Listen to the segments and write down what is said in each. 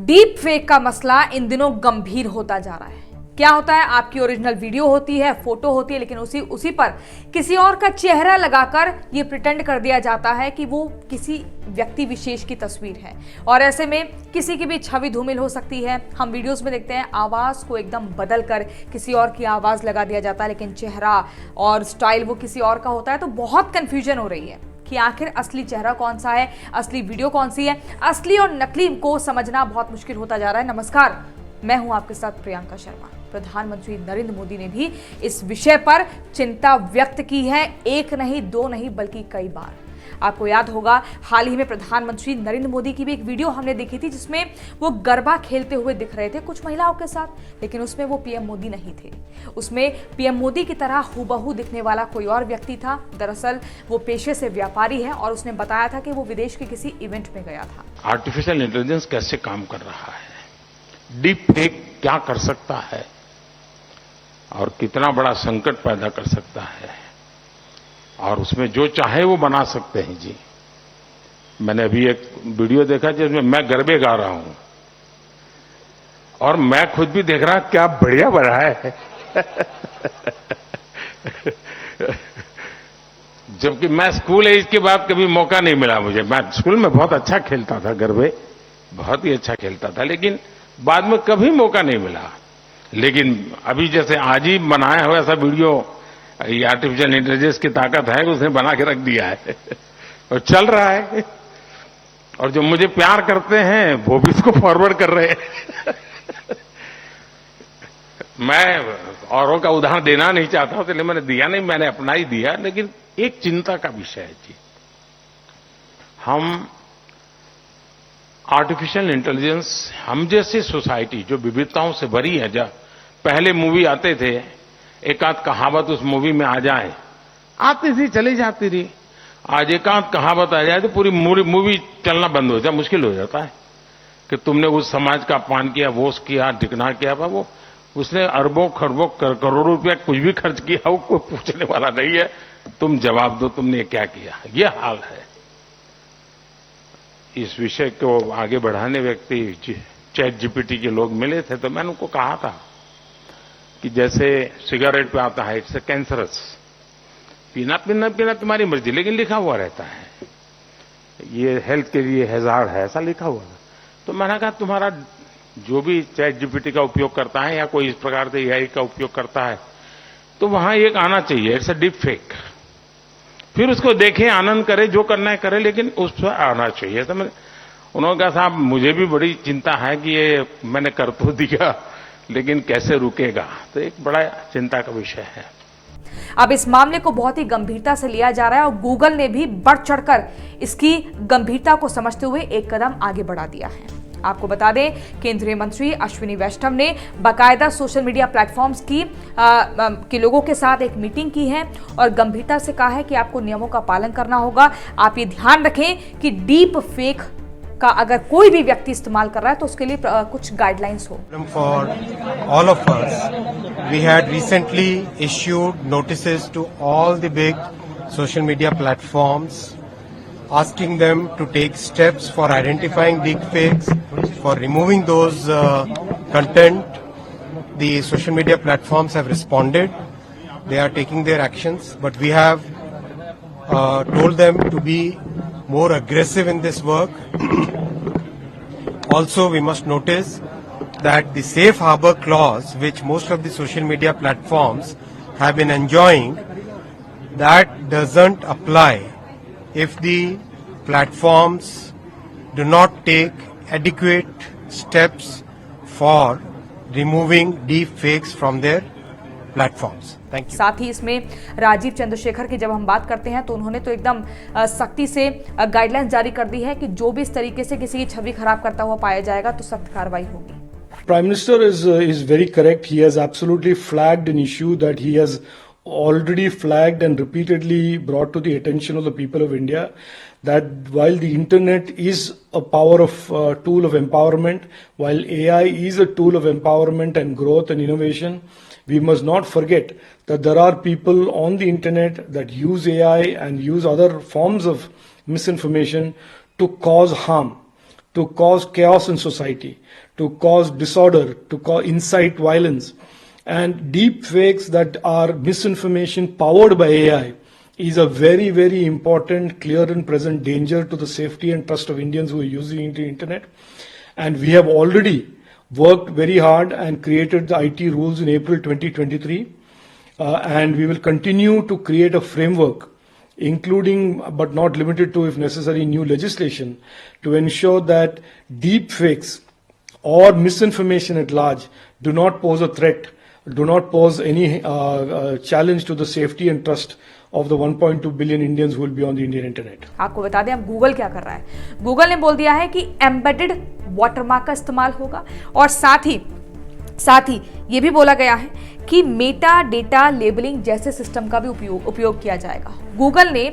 Deep fake का मसला इन दिनों गंभीर होता जा रहा है। क्या होता है, आपकी ओरिजिनल वीडियो होती है, फोटो होती है, लेकिन उसी पर किसी और का चेहरा लगाकर ये प्रिटेंड कर दिया जाता है कि वो किसी व्यक्ति विशेष की तस्वीर है। और ऐसे में किसी की भी छवि धूमिल हो सकती है। हम वीडियोस में देखते हैं आवाज को एकदम बदल कर किसी और की आवाज लगा दिया जाता है, लेकिन चेहरा और स्टाइल वो किसी और का होता है। तो बहुत कंफ्यूजन हो रही है कि आखिर असली चेहरा कौन सा है, असली वीडियो कौन सी है। असली और नकली को समझना बहुत मुश्किल होता जा रहा है। नमस्कार, मैं हूं आपके साथ प्रियंका शर्मा। प्रधानमंत्री नरेंद्र मोदी ने भी इस विषय पर चिंता व्यक्त की है, एक नहीं, दो नहीं, बल्कि कई बार। आपको याद होगा, हाल ही में प्रधानमंत्री नरेंद्र मोदी की भी एक वीडियो हमने देखी थी जिसमें वो गरबा खेलते हुए दिख रहे थे कुछ महिलाओं के साथ, लेकिन उसमें वो पीएम मोदी नहीं थे। उसमें पीएम मोदी की तरह हूबहू दिखने वाला कोई और व्यक्ति था। दरअसल वो पेशे से व्यापारी है और उसने बताया था कि वो विदेश के किसी इवेंट में गया था। आर्टिफिशियल इंटेलिजेंस कैसे काम कर रहा है, डीप फेक क्या कर सकता है और कितना बड़ा संकट पैदा कर सकता है, और उसमें जो चाहे वो बना सकते हैं जी। मैंने अभी एक वीडियो देखा जिसमें मैं गरबे गा रहा हूं और मैं खुद भी देख रहा क्या बढ़िया बना है जबकि मैं स्कूल एज के बाद कभी मौका नहीं मिला मुझे। मैं स्कूल में बहुत अच्छा खेलता था, गरबे बहुत ही अच्छा खेलता था, लेकिन बाद में कभी मौका नहीं मिला। लेकिन अभी जैसे आज ही बनाया हुआ ऐसा वीडियो, ये आर्टिफिशियल इंटेलिजेंस की ताकत है कि उसने बना के रख दिया है और चल रहा है। और जो मुझे प्यार करते हैं वो भी इसको फॉरवर्ड कर रहे हैं मैं औरों का उदाहरण देना नहीं चाहता हूं, इसलिए मैंने दिया नहीं, मैंने अपना ही दिया। लेकिन एक चिंता का विषय है जी, हम आर्टिफिशियल इंटेलिजेंस, हम जैसी सोसाइटी जो विविधताओं से भरी है, जब पहले मूवी आते थे एक आध कहावत उस मूवी में आ जाए, आती थी चली जाती रही। आज एक आध कहावत आ जाए तो पूरी मूवी चलना बंद हो जाए, मुश्किल हो जाता है कि तुमने उस समाज का अपमान किया, वो किया, ढिकना किया। वो उसने अरबों खरबों करोड़ों रुपया कुछ भी खर्च किया, वो कोई पूछने वाला नहीं है। तुम जवाब दो तुमने क्या किया, ये हाल है। इस विषय को आगे बढ़ाने व्यक्ति चैट जीपीटी के लोग मिले थे, तो मैंने उनको कहा था कि जैसे सिगरेट पे आता है इट्स कैंसरस, पीना पीना पीना तुम्हारी मर्जी, लेकिन लिखा हुआ रहता है ये हेल्थ के लिए हैजार्ड है, ऐसा लिखा हुआ है। तो मैंने कहा तुम्हारा जो भी चैट जीपीटी का उपयोग करता है या कोई इस प्रकार से एआई का उपयोग करता है, तो वहां एक आना चाहिए, इट्स अ डीप फेक। फिर उसको देखें, आनंद करे, जो करना है करे, लेकिन उस पर आना चाहिए। तो उन्होंने कहा साहब मुझे भी बड़ी चिंता है कि ये मैंने कर तो दिया, लेकिन कैसे रुकेगा। तो एक बड़ा चिंता का विषय है। अब इस मामले को बहुत ही गंभीरता से लिया जा रहा है और गूगल ने भी बढ़ चढ़कर इसकी गंभीरता को समझते हुए एक कदम आगे बढ़ा दिया है। आपको बता दें, केंद्रीय मंत्री अश्विनी वैष्णव ने बाकायदा सोशल मीडिया प्लेटफॉर्म्स के लोगों के साथ एक मीटिंग की है और गंभीरता से कहा है कि आपको नियमों का पालन करना होगा। आप ये ध्यान रखें कि डीप फेक का अगर कोई भी व्यक्ति इस्तेमाल कर रहा है तो उसके लिए कुछ गाइडलाइंस हो। For all of us, we had recently issued notices to all the big social media platforms, asking them to take steps for identifying deepfakes, for removing those content. The social media platforms have responded; they are taking their actions, but we have told them to be more aggressive in this work. Also, we must notice that the safe harbor clause, which most of the social media platforms have been enjoying, that doesn't apply if the platforms do not take adequate steps for removing deep fakes from their platforms. Thank you. साथ ही इसमें राजीव चंद्रशेखर की जब हम बात करते हैं तो उन्होंने तो एकदम सख्ती से गाइडलाइंस जारी कर दी है कि जो भी इस तरीके से किसी की छवि खराब करता हुआ पाया जाएगा तो सख्त कार्रवाई होगी। Prime Minister is very correct. He has absolutely flagged an issue that he has already flagged and repeatedly brought to the attention of the people of India, that while the internet is a tool of empowerment, while AI is a tool of empowerment and growth and innovation, we must not forget that there are people on the internet that use AI and use other forms of misinformation to cause harm. to cause chaos in society, to cause disorder, to incite violence. And deep fakes that are misinformation powered by AI is a very, very important, clear and present danger to the safety and trust of Indians who are using the internet. And we have already worked very hard and created the IT rules in April 2023. And we will continue to create a framework, including but not limited to, if necessary, new legislation to ensure that deep fakes or misinformation at large do not pose a threat, do not pose any challenge to the safety and trust of the 1.2 billion Indians who will be on the Indian internet. आपको बता दें अब Google क्या कर रहा है। Google ने बोल दिया है कि एम्बेडेड वाटरमार्क का इस्तेमाल होगा और साथ ही ये भी बोला गया है कि मेटा डेटा लेबलिंग जैसे सिस्टम का भी उपयोग किया जाएगा। गूगल ने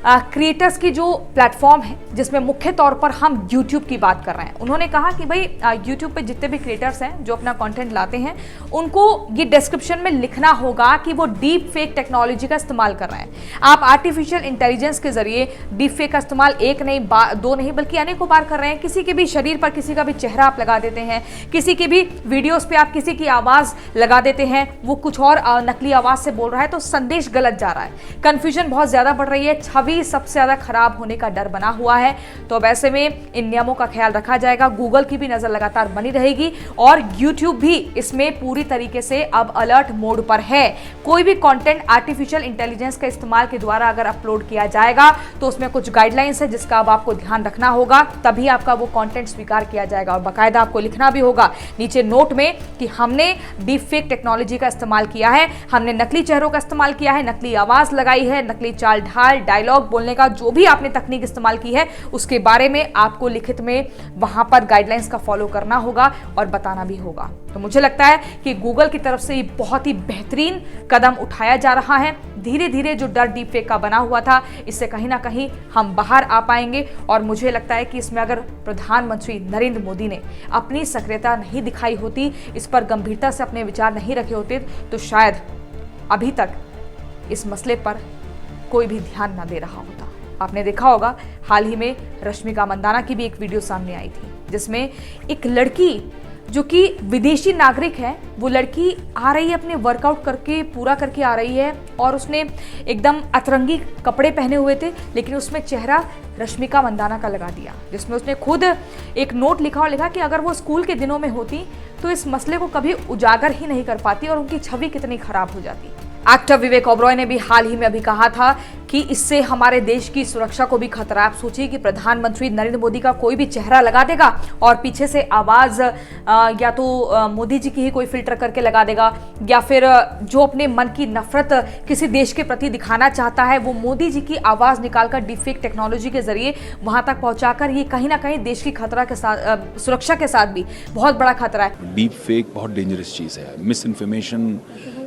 क्रिएटर्स की जो प्लेटफॉर्म है जिसमें मुख्य तौर पर हम YouTube की बात कर रहे हैं, उन्होंने कहा कि भाई YouTube पे जितने भी क्रिएटर्स हैं जो अपना कंटेंट लाते हैं उनको ये डिस्क्रिप्शन में लिखना होगा कि वो डीप फेक टेक्नोलॉजी का इस्तेमाल कर रहे हैं। आप आर्टिफिशियल इंटेलिजेंस के जरिए डीप फेक का इस्तेमाल एक नहीं दो नहीं बल्कि अनेकों बार कर रहे हैं। किसी के भी शरीर पर किसी का भी चेहरा आप लगा देते हैं, किसी की भी वीडियोस पे आप किसी की आवाज लगा देते हैं, वो कुछ और नकली आवाज से बोल रहा है तो संदेश गलत जा रहा है। कंफ्यूजन बहुत ज्यादा बढ़ रही है, छवि सबसे ज्यादा खराब होने का डर बना हुआ है। तो अब ऐसे में इन नियमों का ख्याल रखा जाएगा, गूगल की भी नजर लगातार बनी रहेगी और YouTube भी इसमें पूरी तरीके से अब अलर्ट मोड पर है। कोई भी कंटेंट आर्टिफिशियल इंटेलिजेंस के इस्तेमाल के द्वारा अगर अपलोड किया जाएगा तो उसमें कुछ गाइडलाइंस है जिसका अब आपको ध्यान रखना होगा, तभी आपका वो कंटेंट स्वीकार किया जाएगा। और बाकायदा आपको लिखना भी होगा नीचे नोट में कि हमने डीप फेक टेक्नोलॉजी का इस्तेमाल किया है, हमने नकली चेहरों का इस्तेमाल किया है, नकली आवाज लगाई है, नकली चाल ढाल डायलॉग बोलने का जो भी आपने तकनीक इस्तेमाल की है उसके बारे में आपको लिखित में वहां पर गाइडलाइंस का फॉलो करना होगा और बताना भी होगा। तो मुझे लगता है कि गूगल की तरफ से ये बहुत ही बेहतरीन कदम उठाया जा रहा है। धीरे धीरे जो डर डीप फेक का बना हुआ था इससे कहीं ना कहीं हम बाहर आ पाएंगे और मुझे लगता है कि इसमें अगर प्रधानमंत्री नरेंद्र मोदी ने अपनी सक्रियता नहीं दिखाई होती, इस पर गंभीरता से अपने विचार नहीं रखे होते तो शायद अभी तक इस मसले पर कोई भी ध्यान ना दे रहा होता। आपने देखा होगा हाल ही में रश्मिका मंदाना की भी एक वीडियो सामने आई थी जिसमें एक लड़की जो कि विदेशी नागरिक है, वो लड़की आ रही है अपने वर्कआउट करके पूरा करके आ रही है और उसने एकदम अतरंगी कपड़े पहने हुए थे लेकिन उसमें चेहरा रश्मिका मंदाना का लगा दिया, जिसमें उसने खुद एक नोट लिखा और लिखा कि अगर वो स्कूल के दिनों में होती तो इस मसले को कभी उजागर ही नहीं कर पाती और उनकी छवि कितनी खराब हो जाती। एक्टर विवेक ओबरॉय ने भी हाल ही में अभी कहा था कि इससे हमारे देश की सुरक्षा को भी खतरा। आप सोचिए कि प्रधानमंत्री नरेंद्र मोदी का कोई भी चेहरा लगा देगा और पीछे से आवाज या तो मोदी जी की ही कोई फिल्टर करके लगा देगा या फिर जो अपने मन की नफरत किसी देश के प्रति दिखाना चाहता है वो मोदी जी की आवाज निकालकर डीपफेक टेक्नोलॉजी के जरिए वहां तक पहुंचाकर ये कहीं ना कहीं देश की खतरा के साथ सुरक्षा के साथ भी बहुत बड़ा खतरा है। डीप फेक बहुत डेंजरस चीज है। मिस इन्फॉर्मेशन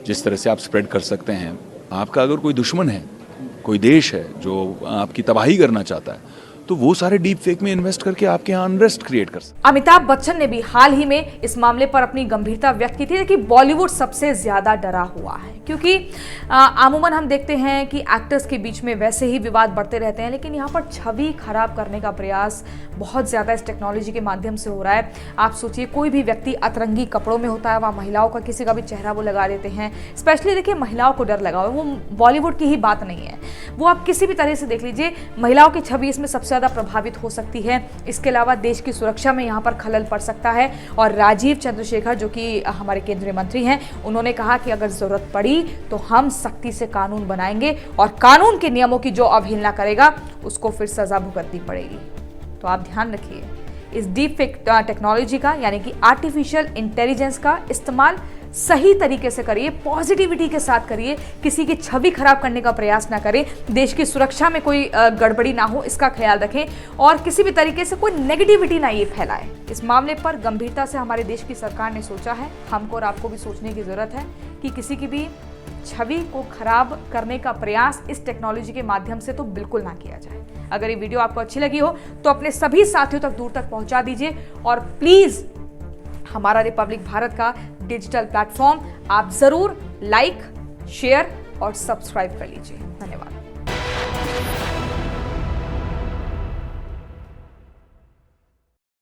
जिस तरह से आप स्प्रेड कर सकते हैं, आपका अगर कोई दुश्मन है, कोई देश है जो आपकी तबाही करना चाहता है तो वो सारे डीप फेक में इन्वेस्ट करके आपके यहाँ अनरेस्ट क्रिएट कर सकते। अमिताभ बच्चन ने भी हाल ही में इस मामले पर अपनी गंभीरता व्यक्त की थी कि बॉलीवुड सबसे ज्यादा डरा हुआ है क्योंकि आमूमन हम देखते हैं कि एक्टर्स के बीच में वैसे ही विवाद बढ़ते रहते हैं लेकिन यहाँ पर छवि खराब करने का प्रयास बहुत ज्यादा इस टेक्नोलॉजी के माध्यम से हो रहा है। आप सोचिए कोई भी व्यक्ति अतरंगी कपड़ों में होता है, वहाँ महिलाओं का किसी का भी चेहरा वो लगा देते हैं। स्पेशली देखिए महिलाओं को डर लगा हुआ है, वो बॉलीवुड की ही बात नहीं है, वो आप किसी भी तरह से देख लीजिए, महिलाओं की छवि इसमें सबसे ज्यादा प्रभावित हो सकती है। इसके अलावा देश की सुरक्षा में यहाँ पर खलल पड़ सकता है और राजीव चंद्रशेखर जो कि हमारे केंद्रीय मंत्री हैं, उन्होंने कहा कि अगर जरूरत पड़ी तो हम सख्ती से कानून बनाएंगे और कानून के नियमों की जो अवहेलना करेगा उसको फिर सजा भुगतनी पड़ेगी। तो आप ध्यान रखिए इस डीप फेक टेक्नोलॉजी का यानी कि आर्टिफिशियल इंटेलिजेंस का इस्तेमाल सही तरीके से करिए, पॉजिटिविटी के साथ करिए, किसी की छवि खराब करने का प्रयास ना करें, देश की सुरक्षा में कोई गड़बड़ी ना हो इसका ख्याल रखें और किसी भी तरीके से कोई नेगेटिविटी ना ये फैलाए। इस मामले पर गंभीरता से हमारे देश की सरकार ने सोचा है, हमको और आपको भी सोचने की जरूरत है कि किसी की भी छवि को खराब करने का प्रयास इस टेक्नोलॉजी के माध्यम से तो बिल्कुल ना किया जाए। अगर ये वीडियो आपको अच्छी लगी हो तो अपने सभी साथियों तक दूर तक पहुंचा दीजिए और प्लीज हमारा रिपब्लिक भारत का डिजिटल प्लेटफॉर्म आप जरूर लाइक, शेयर और सब्सक्राइब कर लीजिए। धन्यवाद।